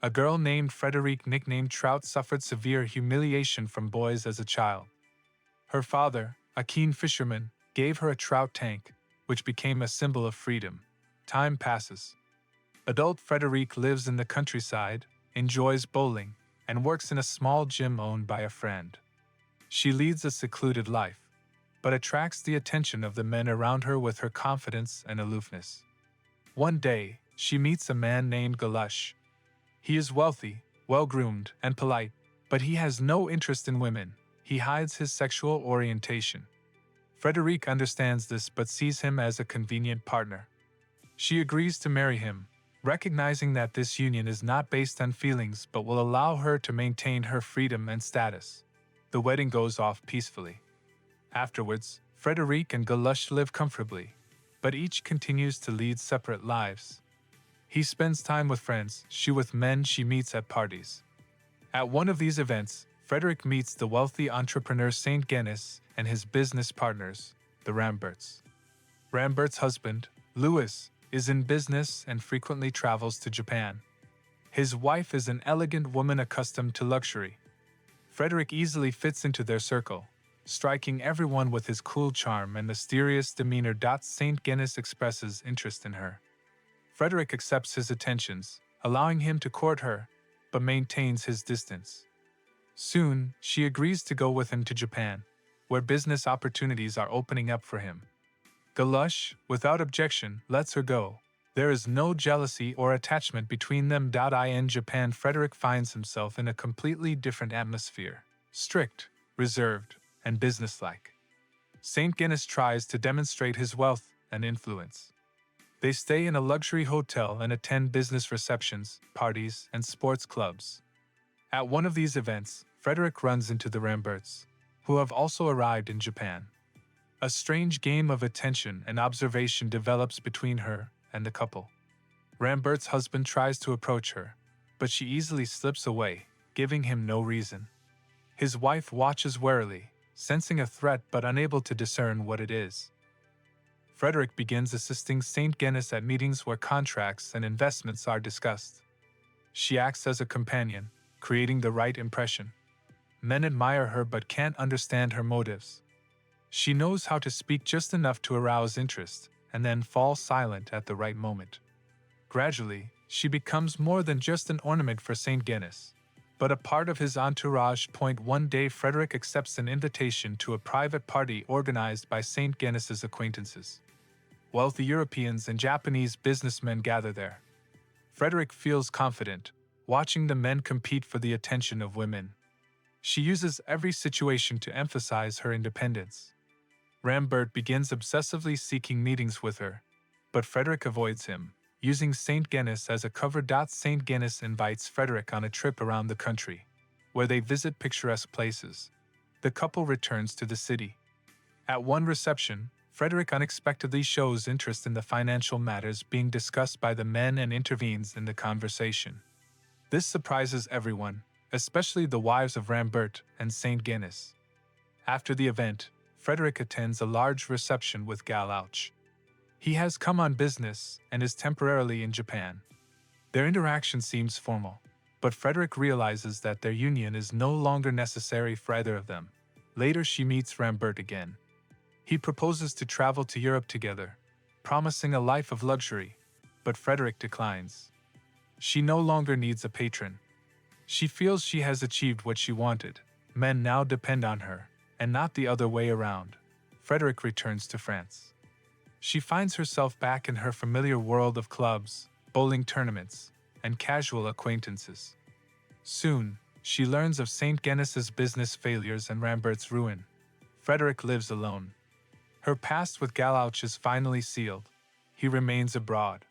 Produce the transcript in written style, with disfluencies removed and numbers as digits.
A girl named Frederique, nicknamed Trout, suffered severe humiliation from boys as a child. Her father, a keen fisherman, gave her a trout tank, which became a symbol of freedom. Time passes. Adult Frederique lives in the countryside, enjoys bowling, and works in a small gym owned by a friend. She leads a secluded life, but attracts the attention of the men around her with her confidence and aloofness. One day, she meets a man named Galush. He is wealthy, well-groomed, and polite, but he has no interest in women. He hides his sexual orientation. Frederique understands this but sees him as a convenient partner. She agrees to marry him, recognizing that this union is not based on feelings but will allow her to maintain her freedom and status. The wedding goes off peacefully. Afterwards, Frederique and Galush live comfortably, but each continues to lead separate lives. He spends time with friends, she with men she meets at parties. At one of these events, Frederick meets the wealthy entrepreneur Saint Genis and his business partners, the Ramberts. Rambert's husband, Louis, is in business and frequently travels to Japan. His wife is an elegant woman accustomed to luxury. Frederick easily fits into their circle, striking everyone with his cool charm and mysterious demeanor. Saint Genis expresses interest in her. Frederick accepts his attentions, allowing him to court her, but maintains his distance. Soon, she agrees to go with him to Japan, where business opportunities are opening up for him. Galush, without objection, lets her go. There is no jealousy or attachment between them. In Japan, Frederick finds himself in a completely different atmosphere, strict, reserved, and businesslike. Saint Genis tries to demonstrate his wealth and influence. They stay in a luxury hotel and attend business receptions, parties, and sports clubs. At one of these events, Frederick runs into the Ramberts, who have also arrived in Japan. A strange game of attention and observation develops between her and the couple. Rambert's husband tries to approach her, but she easily slips away, giving him no reason. His wife watches warily, sensing a threat but unable to discern what it is. Frederick begins assisting Saint Genis at meetings where contracts and investments are discussed. She acts as a companion, creating the right impression. Men admire her but can't understand her motives. She knows how to speak just enough to arouse interest, and then fall silent at the right moment. Gradually, she becomes more than just an ornament for Saint Genis, but a part of his entourage. One day, Frederick accepts an invitation to a private party organized by Saint Genis's acquaintances. Wealthy Europeans and Japanese businessmen gather there. Frederick feels confident, watching the men compete for the attention of women. She uses every situation to emphasize her independence. Rambert begins obsessively seeking meetings with her, but Frederick avoids him, using Saint Genis as a cover. Saint Genis invites Frederick on a trip around the country, where they visit picturesque places. The couple returns to the city. At one reception, Frederick unexpectedly shows interest in the financial matters being discussed by the men and intervenes in the conversation. This surprises everyone, especially the wives of Rambert and Saint Genis. After the event, Frederick attends a large reception with Galouch. He has come on business and is temporarily in Japan. Their interaction seems formal, but Frederick realizes that their union is no longer necessary for either of them. Later, she meets Rambert again. He proposes to travel to Europe together, promising a life of luxury, but Frederick declines. She no longer needs a patron. She feels she has achieved what she wanted. Men now depend on her, and not the other way around. Frederick returns to France. She finds herself back in her familiar world of clubs, bowling tournaments, and casual acquaintances. Soon, she learns of Saint Genis's business failures and Rambert's ruin. Frederick lives alone. Her past with Galouch is finally sealed. He remains abroad,